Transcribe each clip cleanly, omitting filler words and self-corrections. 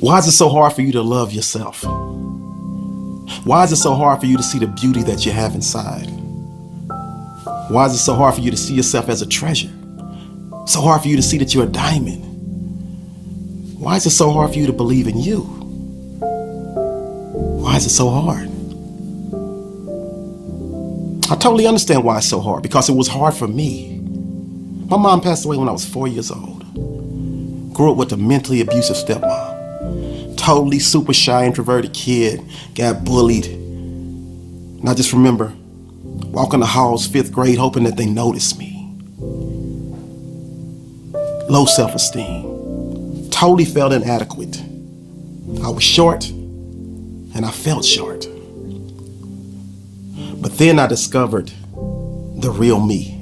Why is it so hard for you to love yourself? Why is it so hard for you to see the beauty that you have inside? Why is it so hard for you to see yourself as a treasure? So hard for you to see that you're a diamond? Why is it so hard for you to believe in you? Why is it so hard? I totally understand why it's so hard, because it was hard for me. My mom passed away when I was 4 years old. Grew up with a mentally abusive stepmom. Totally super shy, introverted kid, got bullied. And I just remember walking the halls 5th grade hoping that they noticed me. Low self-esteem. Totally felt inadequate. I was short and I felt short. But then I discovered the real me.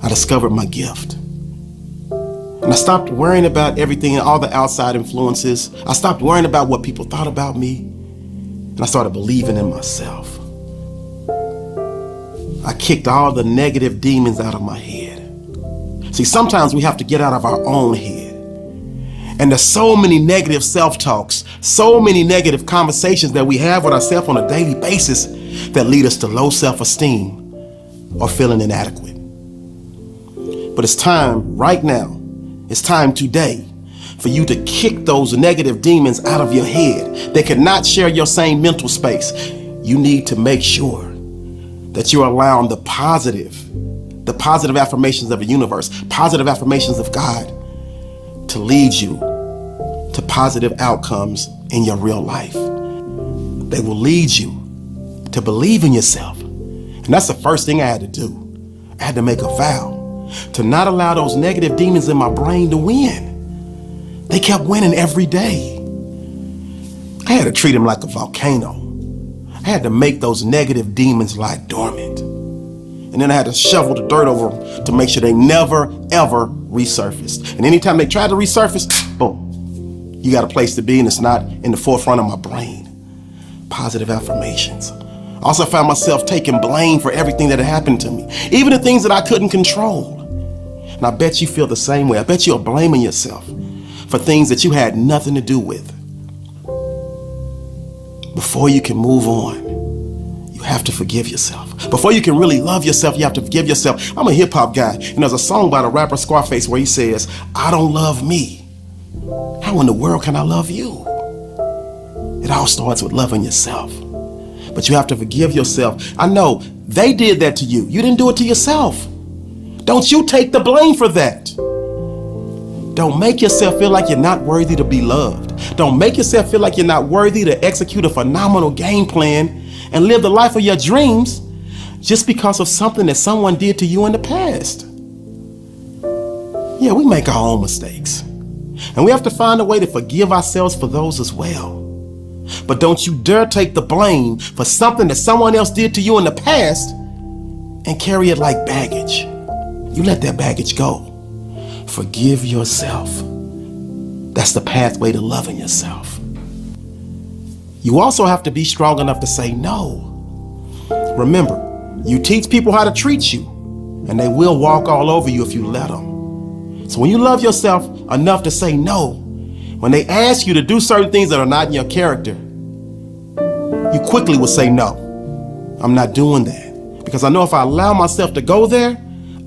I discovered my gift. And I stopped worrying about everything and all the outside influences. I stopped worrying about what people thought about me. And I started believing in myself. I kicked all the negative demons out of my head. See, sometimes we have to get out of our own head. And there's so many negative self-talks, so many negative conversations that we have with ourselves on a daily basis that lead us to low self-esteem or feeling inadequate. But it's time right now, it's time today for you to kick those negative demons out of your head. They cannot share your same mental space. You need to make sure that you're allowing the positive affirmations of the universe, positive affirmations of God to lead you to positive outcomes in your real life. They will lead you to believe in yourself. And that's the first thing I had to do. I had to make a vow to not allow those negative demons in my brain to win. They kept winning every day. I had to treat them like a volcano. I had to make those negative demons lie dormant. And then I had to shovel the dirt over them to make sure they never, ever resurfaced. And anytime they tried to resurface, boom, you got a place to be, and it's not in the forefront of my brain. Positive affirmations. I also found myself taking blame for everything that had happened to me, even the things that I couldn't control. And I bet you feel the same way. I bet you're blaming yourself for things that you had nothing to do with. Before you can move on, you have to forgive yourself. Before you can really love yourself, you have to forgive yourself. I'm a hip hop guy, and there's a song by the rapper Scarface where he says, "I don't love me. How in the world can I love you?" It all starts with loving yourself. But you have to forgive yourself. I know they did that to you. You didn't do it to yourself. Don't you take the blame for that. Don't make yourself feel like you're not worthy to be loved. Don't make yourself feel like you're not worthy to execute a phenomenal game plan and live the life of your dreams just because of something that someone did to you in the past. Yeah, we make our own mistakes. And we have to find a way to forgive ourselves for those as well. But don't you dare take the blame for something that someone else did to you in the past and carry it like baggage. You let that baggage go. Forgive yourself. That's the pathway to loving yourself. You also have to be strong enough to say no. Remember, you teach people how to treat you, and they will walk all over you if you let them. So when you love yourself enough to say no, when they ask you to do certain things that are not in your character, you quickly will say no. I'm not doing that. Because I know if I allow myself to go there,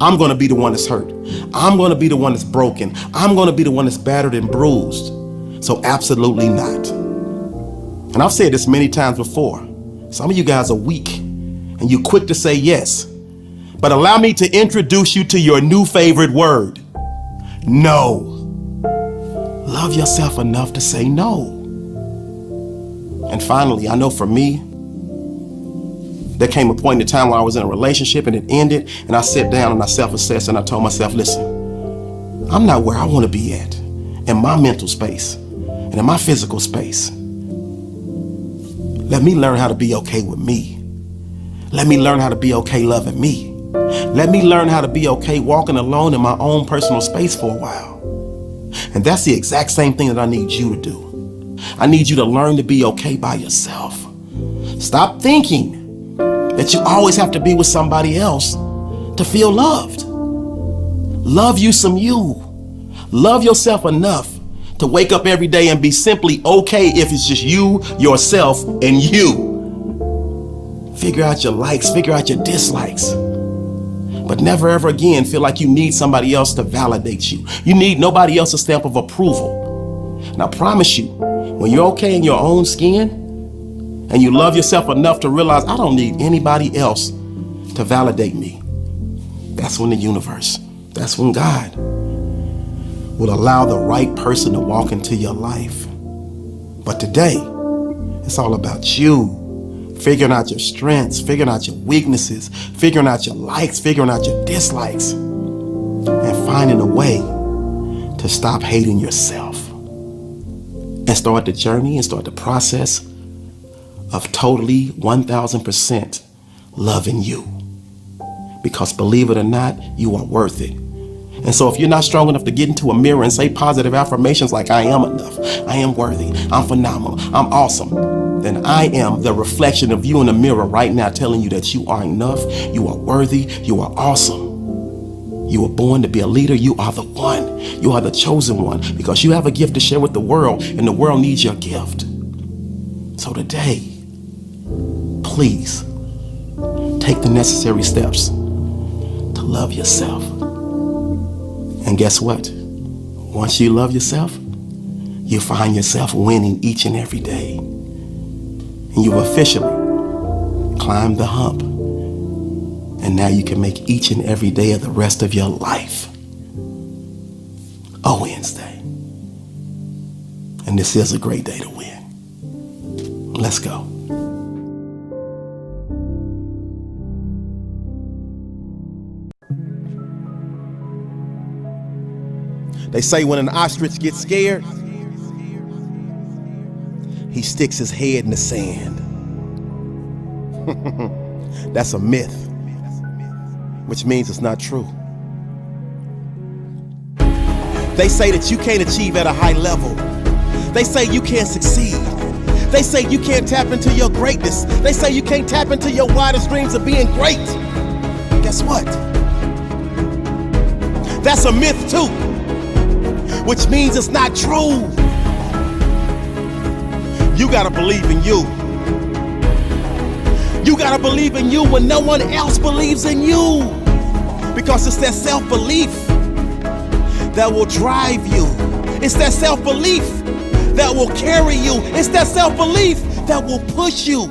I'm going to be the one that's hurt. I'm going to be the one that's broken. I'm going to be the one that's battered and bruised. So absolutely not. And I've said this many times before. Some of you guys are weak and you're quick to say yes. But allow me to introduce you to your new favorite word. No. Love yourself enough to say no. And finally, I know for me, there came a point in time where I was in a relationship and it ended, and I sat down and I self-assessed and I told myself, listen, I'm not where I want to be at in my mental space and in my physical space. Let me learn how to be okay with me. Let me learn how to be okay loving me. Let me learn how to be okay walking alone in my own personal space for a while. And that's the exact same thing that I need you to do. I need you to learn to be okay by yourself. Stop thinking that you always have to be with somebody else to feel loved. Love you some you. Love yourself enough To wake up every day and be simply okay if it's just you, yourself, and you. Figure out your likes, figure out your dislikes. But never ever again feel like you need somebody else to validate you. You need nobody else's stamp of approval. And I promise you, when you're okay in your own skin and you love yourself enough to realize I don't need anybody else to validate me, that's when the universe, that's when God will allow the right person to walk into your life. But today, it's all about you. Figuring out your strengths, figuring out your weaknesses, figuring out your likes, figuring out your dislikes, and finding a way to stop hating yourself and start the journey and start the process of totally 1000% loving you. Because believe it or not, you are worth it. And so if you're not strong enough to get into a mirror and say positive affirmations like I am enough, I am worthy, I'm phenomenal, I'm awesome, then I am the reflection of you in the mirror right now telling you that you are enough, you are worthy, you are awesome. You were born to be a leader, you are the one, you are the chosen one, because you have a gift to share with the world and the world needs your gift. So today, please take the necessary steps to love yourself. And guess what? Once you love yourself, you find yourself winning each and every day. And you've officially climbed the hump. And now you can make each and every day of the rest of your life a Wednesday. And this is a great day to win. Let's go. They say when an ostrich gets scared, he sticks his head in the sand. That's a myth, which means it's not true. They say that you can't achieve at a high level. They say you can't succeed. They say you can't tap into your greatness. They say you can't tap into your wildest dreams of being great. Guess what? That's a myth too, which means it's not true. You gotta believe in you. You gotta believe in you when no one else believes in you. Because it's that self-belief that will drive you. It's that self-belief that will carry you. It's that self-belief that will push you.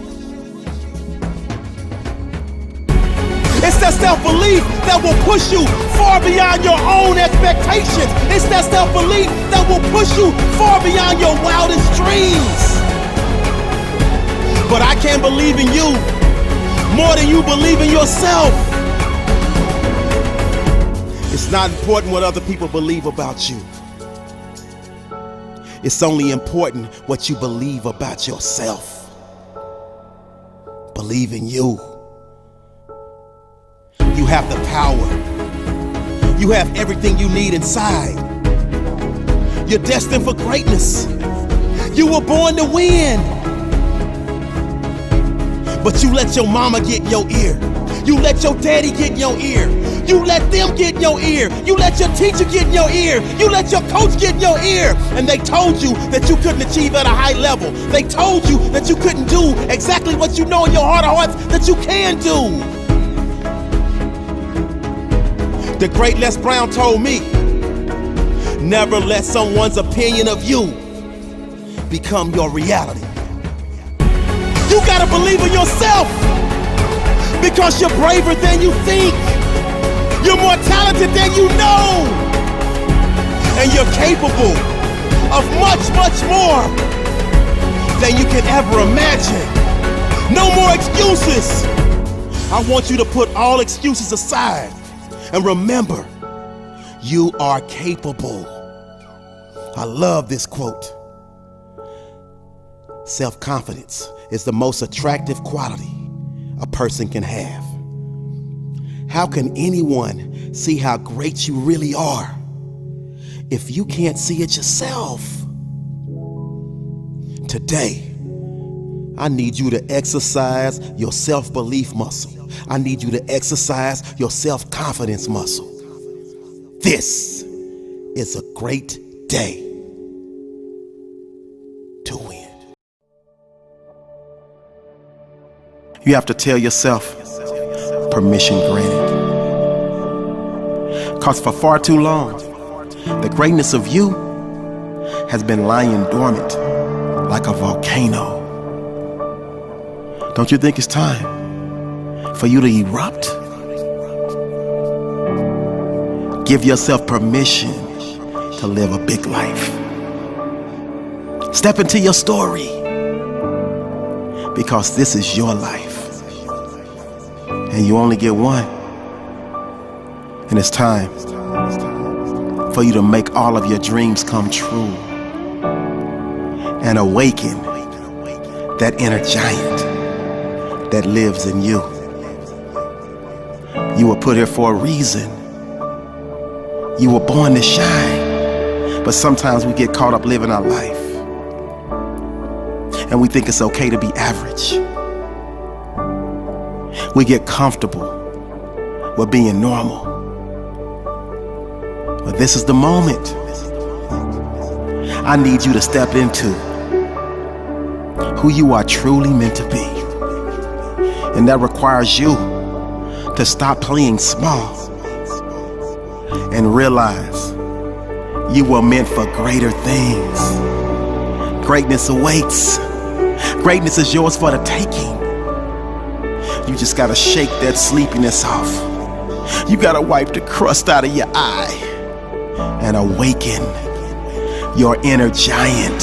It's that self-belief that will push you far beyond your own expectations. It's that self-belief that will push you far beyond your wildest dreams. But I can't believe in you more than you believe in yourself. It's not important what other people believe about you. It's only important what you believe about yourself. Believe in you. You have the power. You have everything you need inside. You're destined for greatness. You were born to win. But you let your mama get in your ear. You let your daddy get in your ear. You let them get in your ear. You let your teacher get in your ear. You let your coach get in your ear. And they told you that you couldn't achieve at a high level. They told you that you couldn't do exactly what you know in your heart of hearts that you can do. The great Les Brown told me, never let someone's opinion of you become your reality. You gotta believe in yourself because you're braver than you think. You're more talented than you know. And you're capable of much, much more than you can ever imagine. No more excuses. I want you to put all excuses aside and remember, you are capable. I love this quote. Self-confidence is the most attractive quality a person can have. How can anyone see how great you really are if you can't see it yourself? Today, I need you to exercise your self-belief muscle. I need you to exercise your self-confidence muscle. This is a great day You have to tell yourself, permission granted. Because for far too long, the greatness of you has been lying dormant like a volcano. Don't you think it's time for you to erupt? Give yourself permission to live a big life. Step into your story, because this is your life and you only get one. And it's time for you to make all of your dreams come true and awaken that inner giant that lives in you. You were put here for a reason. You were born to shine. But sometimes we get caught up living our life and we think it's okay to be average. We get comfortable with being normal. But this is the moment. I need you to step into who you are truly meant to be. And that requires you to stop playing small and realize you were meant for greater things. Greatness awaits. Greatness is yours for the taking. You just gotta shake that sleepiness off. You gotta wipe the crust out of your eye and awaken your inner giant.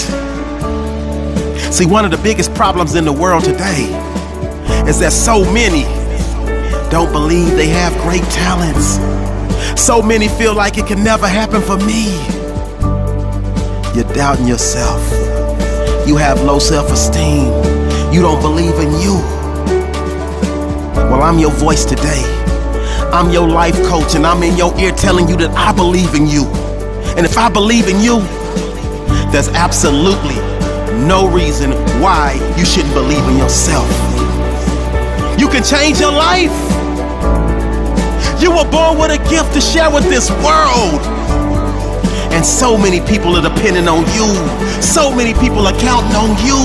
See, one of the biggest problems in the world today is that so many don't believe they have great talents. So many feel like it can never happen for me. You're doubting yourself. You have low self-esteem. You don't believe in you. Well, I'm your voice today. I'm your life coach, and I'm in your ear telling you that I believe in you. And if I believe in you, there's absolutely no reason why you shouldn't believe in yourself. You can change your life. You were born with a gift to share with this world. And so many people are depending on you. So many people are counting on you.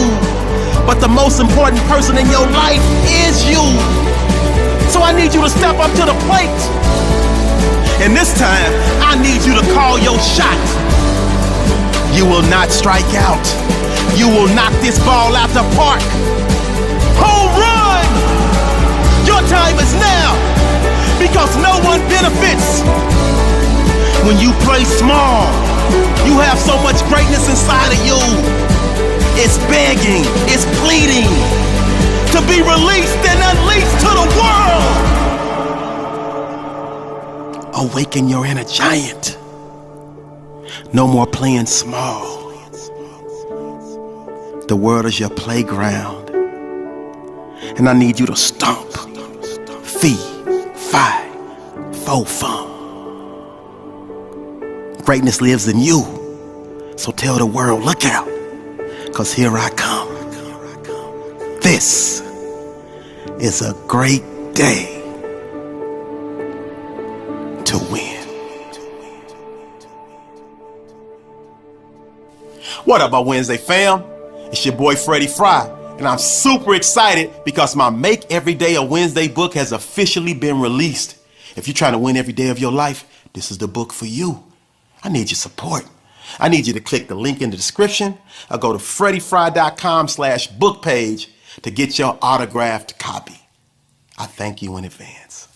But the most important person in your life is you. So I need you to step up to the plate. And this time, I need you to call your shot. You will not strike out. You will knock this ball out the park. Home run! Your time is now. Because no one benefits when you play small. You have so much greatness inside of you. It's begging, it's pleading to be released and unleashed to the world. Awaken your inner giant. No more playing small. The world is your playground. And I need you to stomp, fee, fi, fo, fum. Greatness lives in you. So tell the world, look out, 'cause here I come. This is a great day to win. What up, my Wednesday fam? It's your boy Freddie Fry, and I'm super excited because my Make Every Day a Wednesday book has officially been released. If you're trying to win every day of your life, this is the book for you. I need your support. I need you to click the link in the description or go to freddiefry.com/book page to get your autographed copy. I thank you in advance.